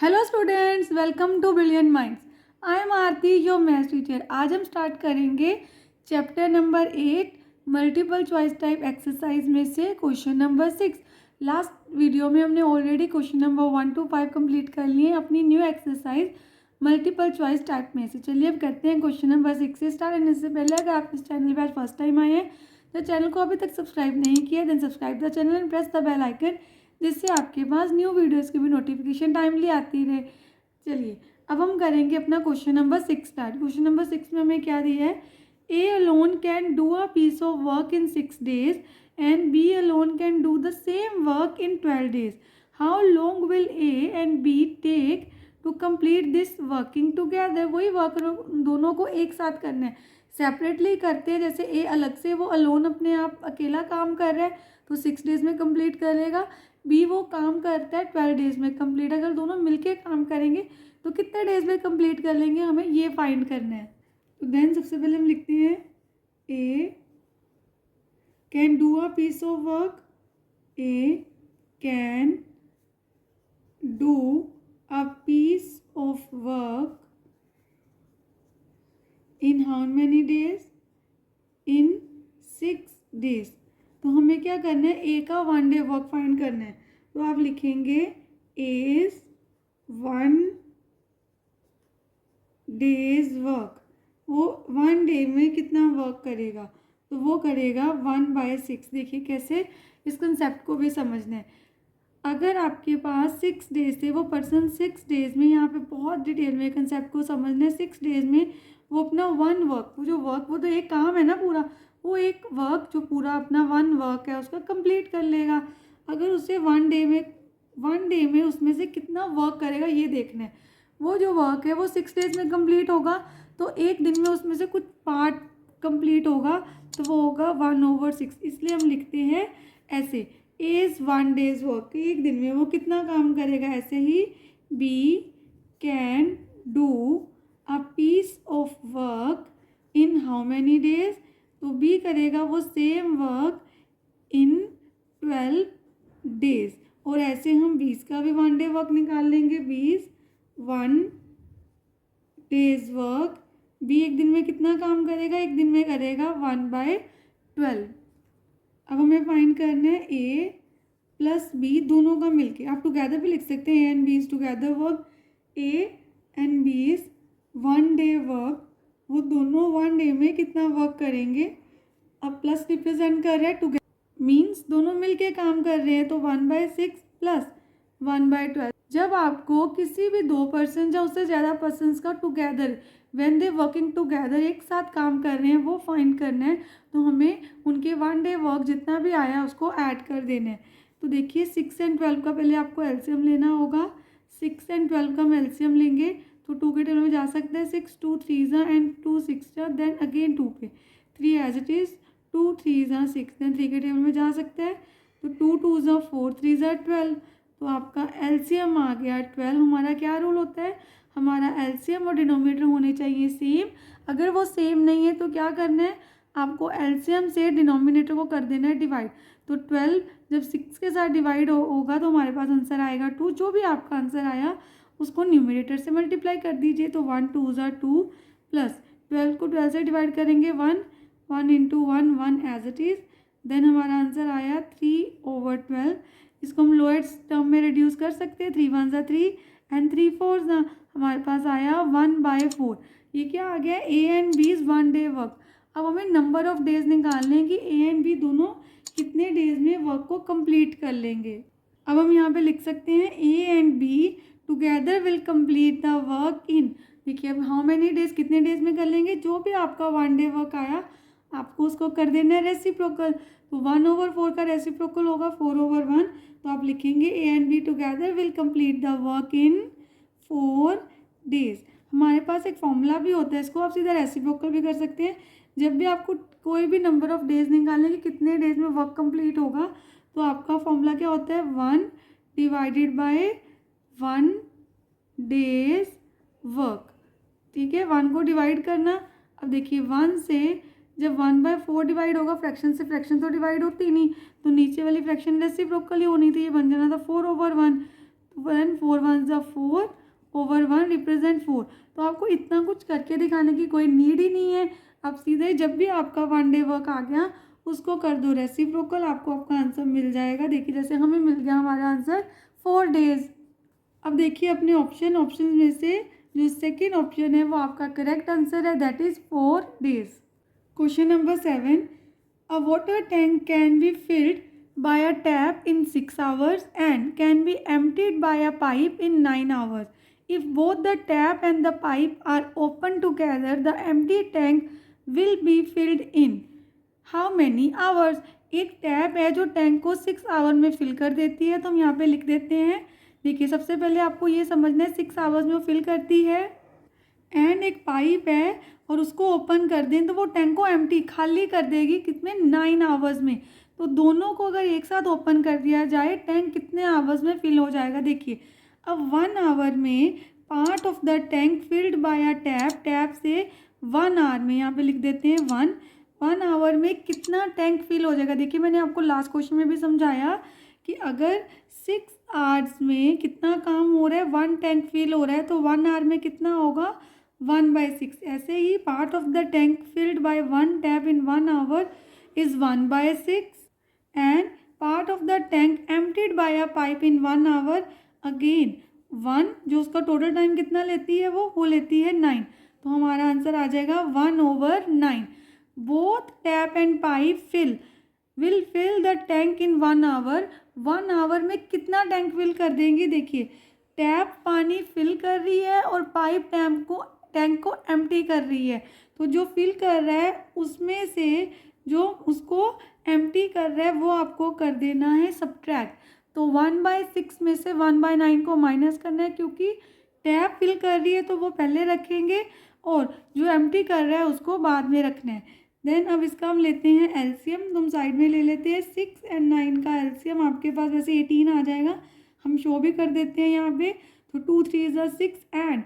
Hello students, welcome to brilliant minds. I am Aarti, your maths teacher. आज हम start करेंगे chapter number 8 multiple choice type exercise में से question number 6। Last video में हमने already question number 1 to 5 complete कर लिए अपनी new exercise multiple choice type में से। चलिए अब करते हैं क्वेश्चन नंबर 6 से स्टार्ट। एंड इससे पहले अगर आप इस चैनल पर आज फर्स्ट टाइम आए हैं तो चैनल को अभी तक सब्सक्राइब नहीं किया then subscribe the channel and press the bell icon, जिससे आपके पास न्यू वीडियोस की भी नोटिफिकेशन टाइमली आती रहे। चलिए अब हम करेंगे अपना question number 6 start. Question number 6 में हमें क्या दिया है? A alone can do a piece of work in 6 days and B alone can do the same work in 12 days। How long will A and B take to complete this working together. वही work दोनों को एक साथ करना है, separately करते हैं। जैसे ए अलग से वो अलोन अपने आप अकेला काम कर रहा है तो 6 days में कंप्लीट करेगा। बी वो काम करता है 12 days में कंप्लीट। अगर दोनों मिलके काम करेंगे तो कितने डेज में कंप्लीट कर लेंगे, हमें ये फाइंड करना है। तो देन सबसे पहले हम लिखते हैं A can do a piece of work. A can do a piece of work in how many days? In 6 days। तो हमें क्या करना है? ए का 1 day वर्क फाइंड करना है। तो आप लिखेंगे एज 1 days वर्क। वो 1 day में कितना वर्क करेगा? तो वो करेगा 1/6। देखिए कैसे इस कंसेप्ट को भी समझना है। अगर आपके पास 6 days थे, वो पर्सन 6 days में, यहाँ पे बहुत डिटेल में कंसेप्ट को समझना है। 6 days में वो अपना 1 वर्क, वो जो वर्क, वो तो एक काम है ना पूरा, वो एक वर्क जो पूरा अपना 1 वर्क है उसका कंप्लीट कर लेगा। अगर उसे 1 day में उसमें से कितना वर्क करेगा ये देखना है। वो जो वर्क है वो 6 days में कंप्लीट होगा तो एक दिन में उसमें से कुछ पार्ट कंप्लीट होगा तो वो होगा 1/6। इसलिए हम लिखते हैं ऐसे एज 1 days वर्क। एक दिन में वो कितना काम करेगा। ऐसे ही B can do a piece of work in how many days? तो बी करेगा वो सेम वर्क इन 12 days। और ऐसे हम 20 का भी 1 day वर्क निकाल लेंगे। 20 1 days वर्क। बी एक दिन में कितना काम करेगा? एक दिन में करेगा 1/12। अब हमें फाइंड करना है ए प्लस बी दोनों का मिलके। आप टुगेदर भी लिख सकते हैं A and B is together work. A and B is 1 day work. वो दोनों 1 day में कितना वर्क करेंगे? अब प्लस रिप्रेजेंट कर रहे हैं टुगेदर, मीन्स दोनों मिलके काम कर रहे हैं तो 1/6 प्लस 1/12। जब आपको किसी भी 2 पर्सन या उससे ज़्यादा पर्सनस का together when they working together एक साथ काम कर रहे हैं वो फाइंड करना है, तो हमें उनके 1 day वर्क जितना भी आया उसको ऐड कर देना है। तो देखिए 6 and 12 का पहले आपको एलसीएम लेना होगा। 6 and 12 का हम एलसीएम लेंगे तो 2 के टेबल में जा सकता है। 6 2 3 एंड 2 6 देन अगेन 2 पे 3 एज इट इज़। 2 3 6 देन 3 के टेबल में जा सकता है तो 2 2 4 3 12। तो आपका एलसीएम आ गया 12। हमारा क्या रूल होता है? हमारा एलसीएम और डिनोमिनेटर होने चाहिए सेम। अगर वो सेम नहीं है तो क्या करना है? आपको एलसीएम से डिनोमिनेटर को कर देना है डिवाइड। तो 12 जब 6 के साथ डिवाइड होगा तो हमारे पास आंसर आएगा 2। जो भी आपका आंसर आया उसको न्यूमिनेटर से मल्टीप्लाई कर दीजिए। तो 1 2 2 प्लस 12 को 12 से डिवाइड करेंगे 1 1 into 1 1 as it is. Then हमारा आंसर आया 3/12। इसको हम लोएस्ट टर्म में रिड्यूस कर सकते हैं। 3 1 3 एंड 3 4 हमारे पास आया 1/4। ये क्या आ गया? A and B is 1 day work. अब हमें नंबर ऑफ डेज निकालने हैं कि ए एंड बी दोनों कितने डेज में वर्क को कंप्लीट कर लेंगे। अब हम यहाँ पे लिख सकते हैं A and be together will complete the work in. देखिए अब हाउ मैनी डेज, कितने डेज में कर लेंगे? जो भी आपका 1 day वर्क आया आपको उसको कर देना है रेसिप्रोकल। तो 1/4 का रेसिप्रोकल होगा 4/1। तो आप लिखेंगे ए and be together will complete the work in 4 days। हमारे पास एक फॉर्मूला भी होता है, इसको आप सीधा रेसिप्रोकल भी कर सकते हैं। जब भी आपको कोई भी नंबर ऑफ डेज निकालने कि कितने डेज में वर्क कंप्लीट होगा तो आपका फॉर्मूला क्या होता है? 1 डिवाइडेड बाय 1 days वर्क। ठीक है, 1 को डिवाइड करना। अब देखिए 1 से जब 1/4 डिवाइड होगा, फ्रैक्शन से फ्रैक्शन तो डिवाइड होती नहीं, तो नीचे वाली फ्रैक्शन रेसिप्रोकल ही होनी थी, ये बन जाना था 4/1। वन, 4 1 ज़ा 4 ओवर 1 रिप्रेजेंट 4। तो आपको इतना कुछ करके दिखाने की कोई नीड ही नहीं है। आप सीधे जब भी आपका 1 डे वर्क आ गया उसको कर दो रेसिप्रोकल, आपको आपका आंसर मिल जाएगा। देखिए जैसे हमें मिल गया हमारा आंसर 4 डेज। अब देखिए अपने ऑप्शन में से जो सेकेंड ऑप्शन है वो आपका करेक्ट आंसर है, that is 4 days. Question number 7, a water tank can be filled by a tap in 6 hours and can be emptied by a pipe in 9 hours. If both the tap and the pipe are open together, the empty tank will be filled in how many hours? एक tap है जो tank को 6 our में fill कर देती है, तो हम यहाँ पे लिख देते हैं। देखिए सबसे पहले आपको ये समझना है 6 आवर्स में वो फिल करती है। एंड एक पाइप है और उसको ओपन कर दें तो वो टैंक को एम्प्टी खाली कर देगी कितने 9 आवर्स में। तो दोनों को अगर एक साथ ओपन कर दिया जाए टैंक कितने आवर्स में फिल हो जाएगा। देखिए अब 1 आवर में part of the tank filled bye a tap, tap से 1 आवर में यहाँ पे लिख देते हैं 1 आवर में कितना टैंक फिल हो जाएगा। देखिए मैंने आपको लास्ट क्वेश्चन में भी समझाया कि अगर 6 आवर्स में कितना काम हो रहा है 1 टैंक फिल हो रहा है तो 1 आवर में कितना होगा 1/6। ऐसे ही part of the tank filled by 1 tap in 1 hour is 1/6 and part of the tank emptied by a pipe in 1 hour again 1, जो उसका टोटल टाइम कितना लेती है वो लेती है 9। तो हमारा आंसर आ जाएगा 1/9। Both tap and pipe will fill the tank in 1 hour. 1 hour में कितना टैंक फिल कर देंगे। देखिए टैप पानी फिल कर रही है और पाइप टैंक को एम्प्टी कर रही है। तो जो फिल कर रहा है उसमें से जो उसको एम्प्टी कर रहा है वो आपको कर देना है सब्ट्रैक्ट। तो 1/6 में से 1/9 को माइनस करना है, क्योंकि टैप फिल कर रही है तो वो पहले रखेंगे और जो एम्प्टी कर रहा है उसको बाद में रखना है। देन अब इसका हम लेते हैं एलसीएम, तुम साइड में ले लेते हैं। 6 और 9 का एलसीएम आपके पास वैसे 18 आ जाएगा, हम शो भी कर देते हैं यहाँ पे। तो 2 3 ज़ा 6 एंड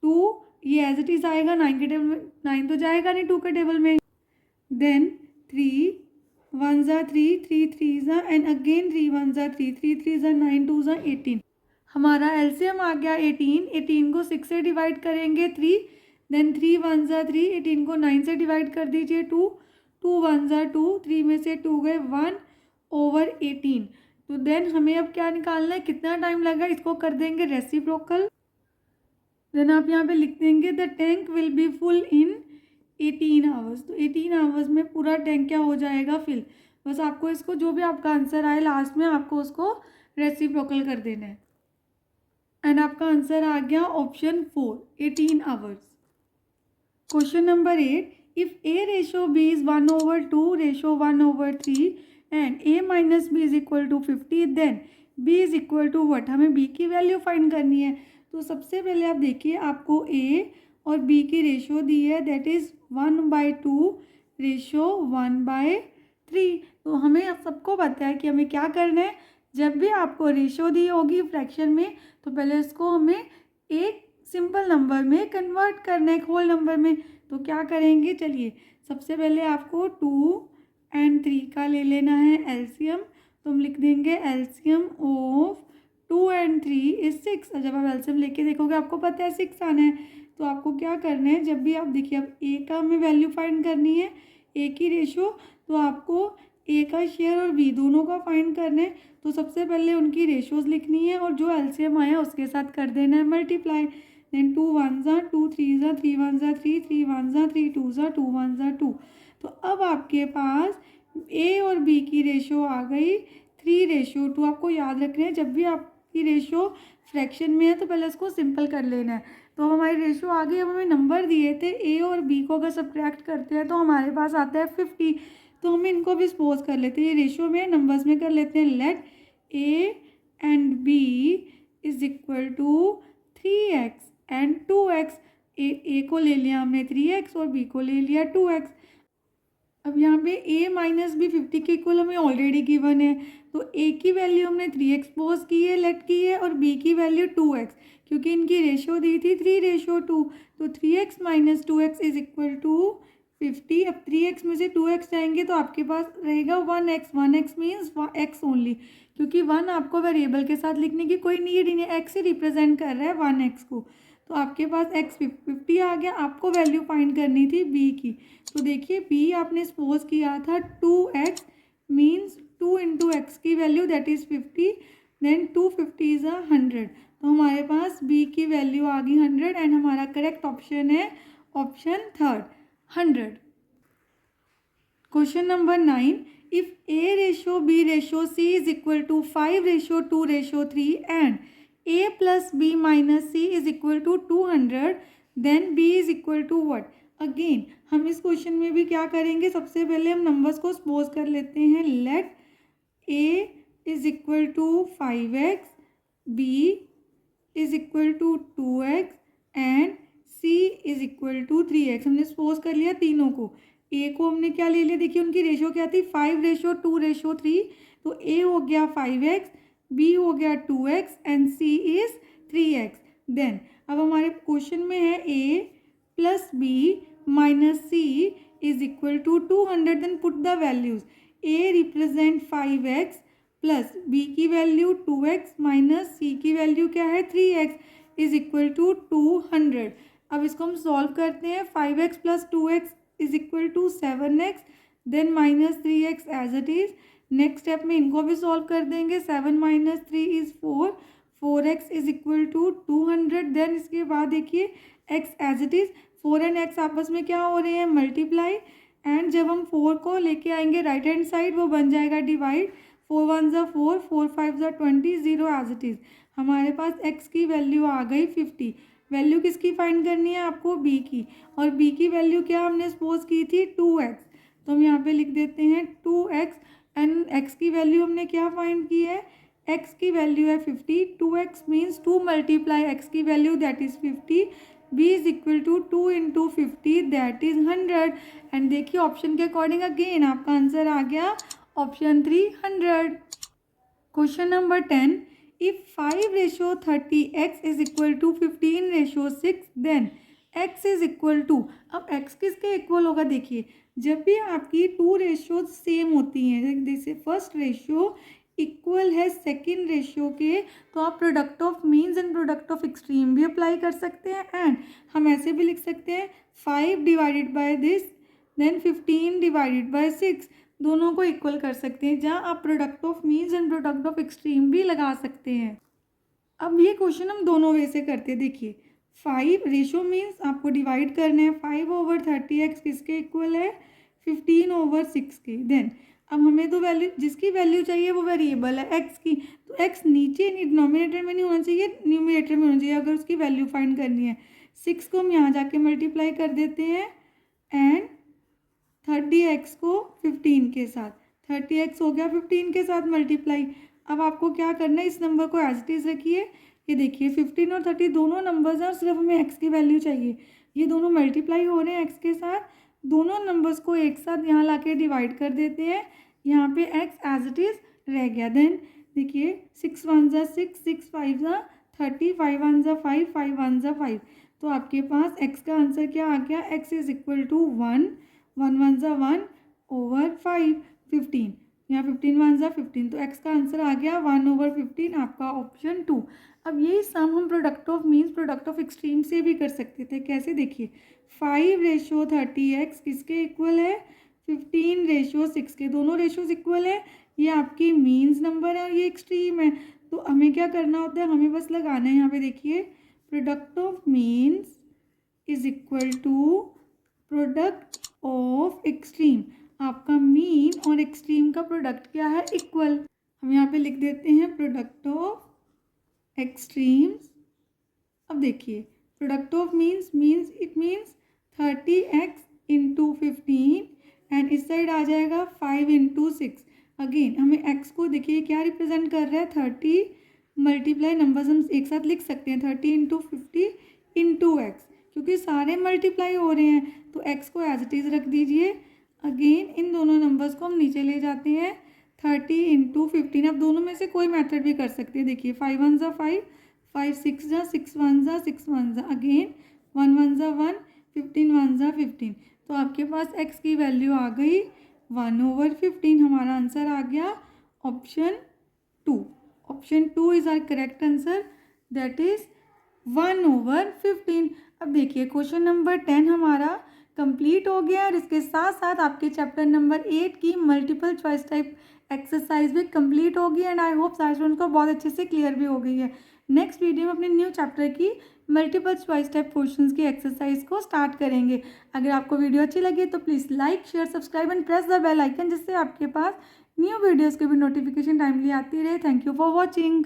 2 ये एज इट इज़ आएगा 9 के टेबल में, 9 तो जाएगा नहीं 2 के टेबल में। देन 3 1 ज़ा 3 3 3 ज़ा एंड अगेन 3 1 ज़ा 3 3 3 ज़ा 9 2 ज़ा 18। हमारा एलसीएम आ गया 18। 18 को 6 से डिवाइड करेंगे 3, देन 3 1 ज़ा 3, 18 को 9 से डिवाइड कर दीजिए 2 2 1 ज़ा 2, 3 में से 2 गए 1/18। तो देन हमें अब क्या निकालना है, कितना टाइम लगा, इसको कर देंगे रेसिप्रोकल। देन आप यहाँ पे लिख देंगे the tank will be full in 18 hours. तो 18 आवर्स में पूरा टैंक क्या हो जाएगा फिल। बस आपको इसको जो भी आपका आंसर आए लास्ट में आपको उसको रेसिप्रोकल कर देना है। एंड आपका आंसर आ गया option 4 18 hours. Question number 8, if A ratio B is 1/2 ratio 1/3 and a minus B is equal to 50, then b is equal to what. हमें b की वैल्यू फाइंड करनी है। तो सबसे पहले आप देखिए आपको a और b की रेशो दी है, दैट इज़ 1/2 रेशो 1/3। तो हमें अब सबको पता है कि हमें क्या करना है। जब भी आपको रेशो दी होगी फ्रैक्शन में तो पहले इसको हमें एक सिंपल नंबर में कन्वर्ट करना है, होल नंबर में। तो क्या करेंगे, चलिए सबसे पहले आपको 2 और 3 का ले लेना है एलसीएम। तो हम लिख देंगे एलसीएम ऑफ 2 और 3 इज 6। जब आप एलसीएम लेके देखोगे आपको पता है 6 आना है। तो आपको क्या करना है, जब भी आप देखिए अब ए का हमें वैल्यू फाइंड करनी है, ए की रेशो, तो आपको ए का शेयर और बी दोनों का फाइंड करना है। तो सबसे पहले उनकी रेशोज़ लिखनी है और जो एलसीएम आया उसके साथ कर देना है मल्टीप्लाई। देन 2 1 ज़ा 2 3 ज़ा 3 1 ज़ा 3 3 1 ज़ा 3 2 ज़ा 2 1 ज़ा 2। तो अब आपके पास ए और बी की रेशो आ गई 3/2। आपको याद रखना है जब भी आपकी रेशो फ्रैक्शन में है तो पहले उसको सिंपल कर लेना है। तो हमारी रेशो आ गई। अब हमें नंबर दिए थे ए और बी को अगर सब्ट्रैक्ट करते हैं तो हमारे पास आता है 50। तो हम इनको भी सपोज कर लेते हैं, ये रेशो में नंबर्स में कर लेते हैं। Let A and B is equal to 3x and 2x। A को ले लिया हमने 3x और बी को ले लिया 2x। अब यहाँ पे a माइनस बी 50 के इक्वल हमें ऑलरेडी गिवन है। तो a की वैल्यू हमने 3x पोज की है, लेट की है, और b की वैल्यू 2x, क्योंकि इनकी रेशो दी थी 3/2। तो 3x minus 2x is equal to 50। अब 3x में से 2x जाएंगे तो आपके पास रहेगा 1x। 1x means x only, क्योंकि 1 आपको वेरिएबल के साथ लिखने की कोई नीड ही नहीं, x ही रिप्रेजेंट कर रहा है 1x को। तो आपके पास x 50 आ गया। आपको वैल्यू फाइंड करनी थी b की। तो देखिए b आपने सपोज किया था 2x मीन्स 2 इंटू एक्स की value that is 50, then 250 is 100। तो हमारे पास b की वैल्यू आ गई 100 एंड हमारा करेक्ट ऑप्शन है option third 100। Question number 9. If A ratio B ratio C is equal to 5 ratio 2 ratio 3 and A plus B minus C is equal to 200, then B is equal to what? Again हम इस question में भी क्या करेंगे, सबसे पहले हम numbers को सपोज कर लेते हैं। Let A is equal to 5x, B is equal to 2x and C is equal to 3x। हमने सपोज कर लिया तीनों को। ए को हमने क्या ले लिया, देखिए उनकी रेशो क्या थी 5 रेशो 2 रेशो 3। तो ए हो गया 5x, बी हो गया 2x and C is 3x। Then अब हमारे क्वेश्चन में है A plus B minus C is equal to 200। Then put the values. A represent 5x plus B की वैल्यू 2x माइनस सी की वैल्यू क्या है 3x इज इक्वल टू 200। अब इसको हम सॉल्व करते हैं। 5x plus 2x is equal to 7x, then minus 3x as it is. Next step में इनको भी सॉल्व कर देंगे। 7 minus 3 is 4, 4x is equal to 200। Then इसके बाद देखिए x as it is. 4 and x आपस में क्या हो रहे हैं मल्टीप्लाई, एंड जब हम 4 को लेके आएंगे राइट हैंड साइड वो बन जाएगा डिवाइड। 4 1 ज़ा 4, 4 5 ज़ा 20, 0 एज इट इज़। हमारे पास x की वैल्यू आ गई 50। वैल्यू किसकी फाइंड करनी है आपको, b की। और b की वैल्यू क्या हमने सपोज की थी 2x। तो हम यहाँ पे लिख देते हैं 2x एंड x की वैल्यू हमने क्या फाइंड की है, x की वैल्यू है 50। 2x मीन्स 2 मल्टीप्लाई x की value that is 50। b is equal to 2 into 50 that is 100। And देखिए ऑप्शन के अकॉर्डिंग अगेन आपका आंसर आ गया option 300। Question number 10. If 5 ratio 30x is equal to 15 ratio 6, then x is equal to। अब x किसके equal होगा, देखिए जब भी आपकी 2 रेशियो सेम होती हैं, जैसे फर्स्ट रेशियो इक्वल है सेकेंड रेशियो के, तो आप product of means and product of extreme भी अप्लाई कर सकते हैं। एंड हम ऐसे भी लिख सकते हैं 5 divided by this then 15 divided by 6, दोनों को इक्वल कर सकते हैं, जहाँ आप product of means and product of extreme भी लगा सकते हैं। अब ये क्वेश्चन हम दोनों वे से करते हैं। देखिए 5 रेशो मीन्स आपको डिवाइड करना है 5 ओवर 30x किसके इक्वल है 15 ओवर 6 के। देन अब हमें तो वैल्यू जिसकी वैल्यू चाहिए वो वेरिएबल है x की, तो x नीचे डिनोमिनेटर में नहीं होना चाहिए, न्यूमिनेटर में होना चाहिए अगर उसकी वैल्यू फाइंड करनी है। 6 को हम यहाँ जाके मल्टीप्लाई कर देते हैं एंड 30x को 15 के साथ, 30x हो गया 15 के साथ मल्टीप्लाई। अब आपको क्या करना है, इस नंबर को एज इट इज़ रखिए। ये देखिए 15 और 30 दोनों नंबर्स हैं और सिर्फ हमें x की वैल्यू चाहिए। ये दोनों मल्टीप्लाई हो रहे हैं x के साथ, दोनों नंबर्स को एक साथ यहाँ लाके डिवाइड कर देते हैं। यहाँ पे x एज इट इज़ रह गया। देन देखिए 6 1 ज़ा 6, 6 5 ज़ा 30, 5 1 ज़ा 5, 5 1 ज़ा 5। तो आपके पास x का आंसर क्या आ गया, x इज इक्वल टू 1, 1 1 ज़ा 1 ओवर 5, 15, यहाँ 15 1 ज़ा 15। तो x का आंसर आ गया 1 ओवर 15, आपका ऑप्शन 2। अब यही सम हम product of means product of extreme से भी कर सकते थे। कैसे, देखिए 5 रेशो 30x किसके इक्वल है 15 रेशो 6 के, दोनों रेशोज इक्वल है। ये आपकी मीन्स नंबर है और ये एक्सट्रीम है। तो हमें क्या करना होता है, हमें बस लगाना है यहाँ पे, देखिए product of means is equal to product of extreme. आपका मीन और एक्सट्रीम का प्रोडक्ट क्या है, इक्वल। हम यहाँ पे लिख देते हैं प्रोडक्ट ऑफ एक्सट्रीम्स। अब देखिए product of means it means 30x into 15 and इस साइड आ जाएगा 5 इंटू 6। अगेन हमें x को देखिए क्या रिप्रेजेंट कर रहा है 30 मल्टीप्लाई नंबर्स हम एक साथ लिख सकते हैं 30 इंटू 50 इंटू एक्स, क्योंकि सारे मल्टीप्लाई हो रहे हैं तो x को एज इट इज़ रख दीजिए। अगेन इन दोनों नंबर्स को हम नीचे ले जाते हैं 30 इंटू 15। अब दोनों में से कोई मेथड भी कर सकते हैं। देखिए 5 1 ज़ा 5, 5 6 ज़ा 6 1 ज़ा 6 1 ज़ा, अगेन 1 1 ज़ा 1, 15 वन ज़ा 15, तो आपके पास x की वैल्यू आ गई 1/15। हमारा आंसर आ गया option 2। Option 2 is our correct answer, that is 1/15। अब देखिए क्वेश्चन नंबर 10 हमारा कंप्लीट हो गया और इसके साथ साथ आपके चैप्टर नंबर 8 की मल्टीपल चॉइस टाइप एक्सरसाइज भी कंप्लीट होगी एंड आई होप सारे स्टूडेंट्स को बहुत अच्छे से क्लियर भी हो गई है। नेक्स्ट वीडियो में अपने न्यू चैप्टर की मल्टीपल चॉइस टाइप क्वेश्चंस की एक्सरसाइज को स्टार्ट करेंगे। अगर आपको वीडियो अच्छी लगी तो please like share subscribe and press the bell icon, जिससे आपके पास न्यू वीडियोज़ की भी नोटिफिकेशन टाइमली आती रहे। Thank you for watching.